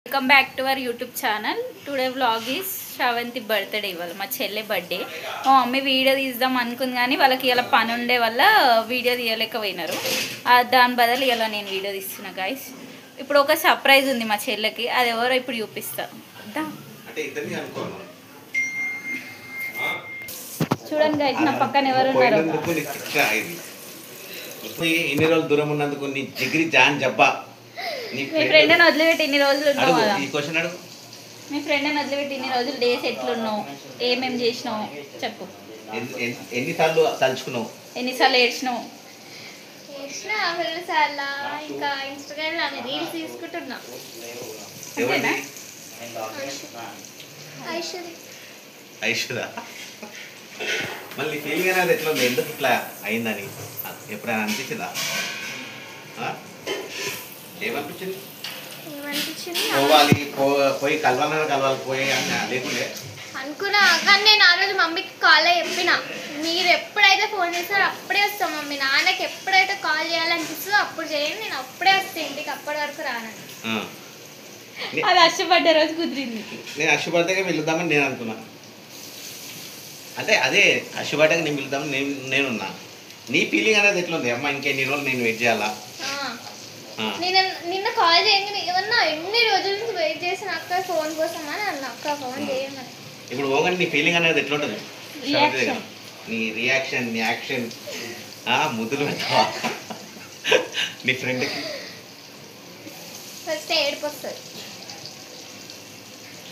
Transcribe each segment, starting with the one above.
Welcome back to our YouTube channel. Today vlog is Sravanthi birthday. ఇవాళ మా చెల్లె birthday. మా మమ్మీ వీడియో తీద్దాం అనుకుంది కానీ వాళ్ళకి ఇలా పని ఉండే వల్ల వీడియో తీయలేకపోయినారు. దాని బదులు ఇలా నేను వీడియో తీస్తున్నా గైస్. ఇప్పుడు ఒక సర్ప్రైజ్ ఉంది మా చెల్లెకి, అది ఎవరో ఇప్పుడు చూపిస్తా. చూడండి గైస్, నా పక్కన ఎవరు ఉన్నారు. ఎన్ని రోజులు దూరం ఉన్నందుకు నీ జిగిరి జాన్ జబ్బా. మీ ఫ్రెండ్ అని వదిలిపెట్టి ఇన్ని రోజులు ఉన్నావు కదా. ఈ క్వశ్చన్ అడుగు. మీ ఫ్రెండ్ అని వదిలిపెట్టి ఇన్ని రోజులు డేస్ ఎట్లున్నావు, ఏమేం చేసినావు చెప్పు. ఎన్నిసార్లు తలుచుకున్నావు, ఎన్నిసార్లు ఏడ్చినావు? ఇంకా ఇన్స్టాగ్రామ్ లో రీల్స్ తీసుకుంటున్నా. ఐశ్వర్య మళ్ళీ ఫీలింగ్ అనేది ఎట్లా ఉంది, ఎందుకు ఇట్లా అయిందని ఎప్పుడైనా అనిపించిందా? ఏమనిపించింది? పోవాలి పోయి కలవాలి పోయి లేకుండే అనుకున్నా. కానీ నేను ఆ రోజు మమ్మీకి కాల్ అయ్యి చెప్పిన, మీరు ఎప్పుడైతే ఫోన్ చేస్తారో అప్పుడే వస్తాం మమ్మీ. నాన్నకి ఎప్పుడైతే కాల్ చేయాలనిపిస్తుందో అప్పుడు చేయండి, నేను అప్పుడే వస్తాను ఇంటికి, అప్పటి వరకు రానండి. అది అష్టపడ్డ రోజు కుదిరింది. నేను అష్టపడ్డగా వెళ్దామని నేను అనుకున్నా. అంటే అదే అష్టపడ్డగా నేను వెళ్దామని నేనున్నా. నీ ఫీలింగ్ అనేది ఎట్లా ఉంది? అమ్మ ఇంకెన్ని రోజులు నేను వెయిట్ చేయాలా? నిన్న కాల్ చేయండి ఏమన్నా, ఎన్ని రోజుల నుంచి వెయిట్ చేసిన అక్క ఫోన్ కోసం అని అన్న, అక్క ఫోన్ చేయమని. ఇప్పుడు పోగానే నీ ఫీలింగ్ అనేది ఎట్లా ఉంటుంది? నీ రియాక్షన్, నీ యాక్షన్, ముద్దులు పెట్టవా నీ ఫ్రెండ్కి? ఫస్ట్ ఏడుపు వస్తుంది.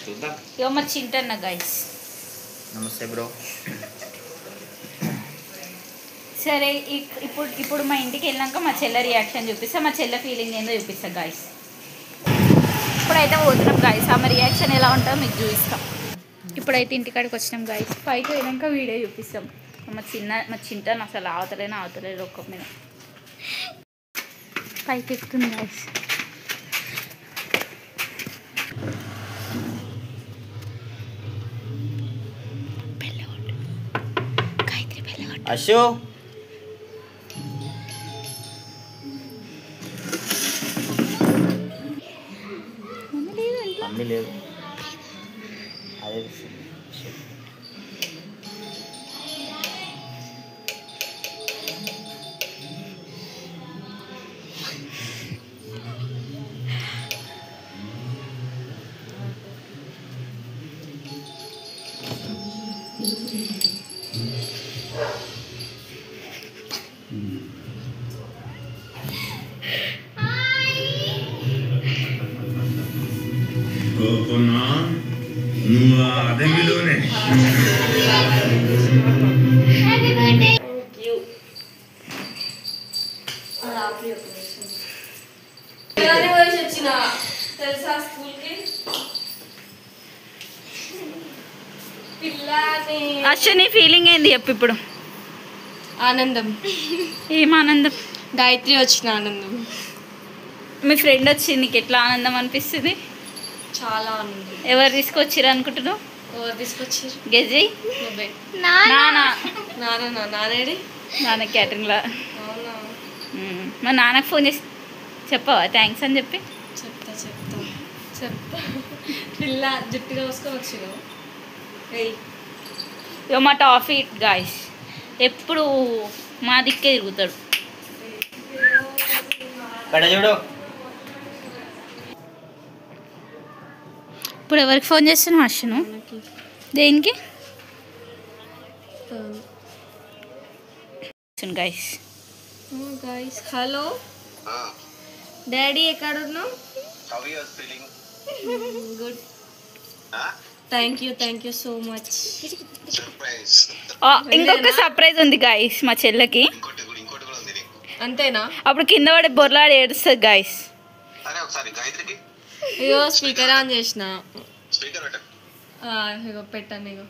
చూద్దాం. ఇవ్వ మా చింటన్న గైస్. నమస్తే బ్రో. సరే, ఇప్పుడు మా ఇంటికి వెళ్ళాక మా చెల్లె రియాక్షన్ చూపిస్తా, మా చెల్లె ఫీలింగ్ ఏందో చూపిస్తా గాయస్. ఇప్పుడైతే పోతున్నాం గాయస్, ఆమె రియాక్షన్ ఎలా ఉంటుందో మీకు చూపిస్తాం. ఇప్పుడైతే ఇంటికాడికి వచ్చినాం గాయస్. పైకి వెళ్ళాక వీడియో చూపిస్తాం. మా చింటను అసలు ఆవతలేదు ఒక్క మీద పైకి ఎక్కుతుంది గాయస్. అశో మమ్మీ లేదు, అదే అదెంగిలోనే తెలుసా స్కూల్కి అశ్విని ఫీలింగ్ ఏంది చెప్పు ఇప్పుడు? ఆనందం. ఏం ఆనందం? గాయత్రి వచ్చిన ఆనందం. మీ ఫ్రెండ్ వచ్చింది, నీకు ఎట్లా ఆనందం అనిపిస్తుంది? చాలా ఆనందం. ఎవరు తీసుకొచ్చిర్రు అనుకుంటున్నావు? ఎవరు తీసుకొచ్చారు? గెజి నువ్వే. నానేడి నాన్న క్యాటరింగ్లా. అవునా? మా నాన్నకు ఫోన్ చేసి చెప్పవా థ్యాంక్స్ అని చెప్పి? చెప్తా పిల్ల జుట్టుగా వసుకొని వచ్చినావు. ఇక మా టాఫీ గాయస్ ఎప్పుడు మా దిక్కే తిరుగుతాడు. చూడు. ఇప్పుడు ఎవరికి ఫోన్ చేస్తున్నావు అర్షను? దేనికి గైస్? గైస్ హలో డాడీ ఎక్కడున్నావు? Good, thank you so much. ఇంకొక సర్ప్రైజ్ ఉంది గాయస్ మా చెల్లెకి. అంతేనా? అప్పుడు కింద పడి బొర్లాడి ఏడుస్తుంది గాయస్. ఇగో స్పీకర్ ఆన్ చేసిన, ఇగో పెట్టాను. ఇగో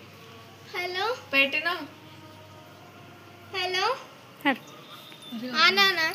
హలో పెట్టినా. హలో నానా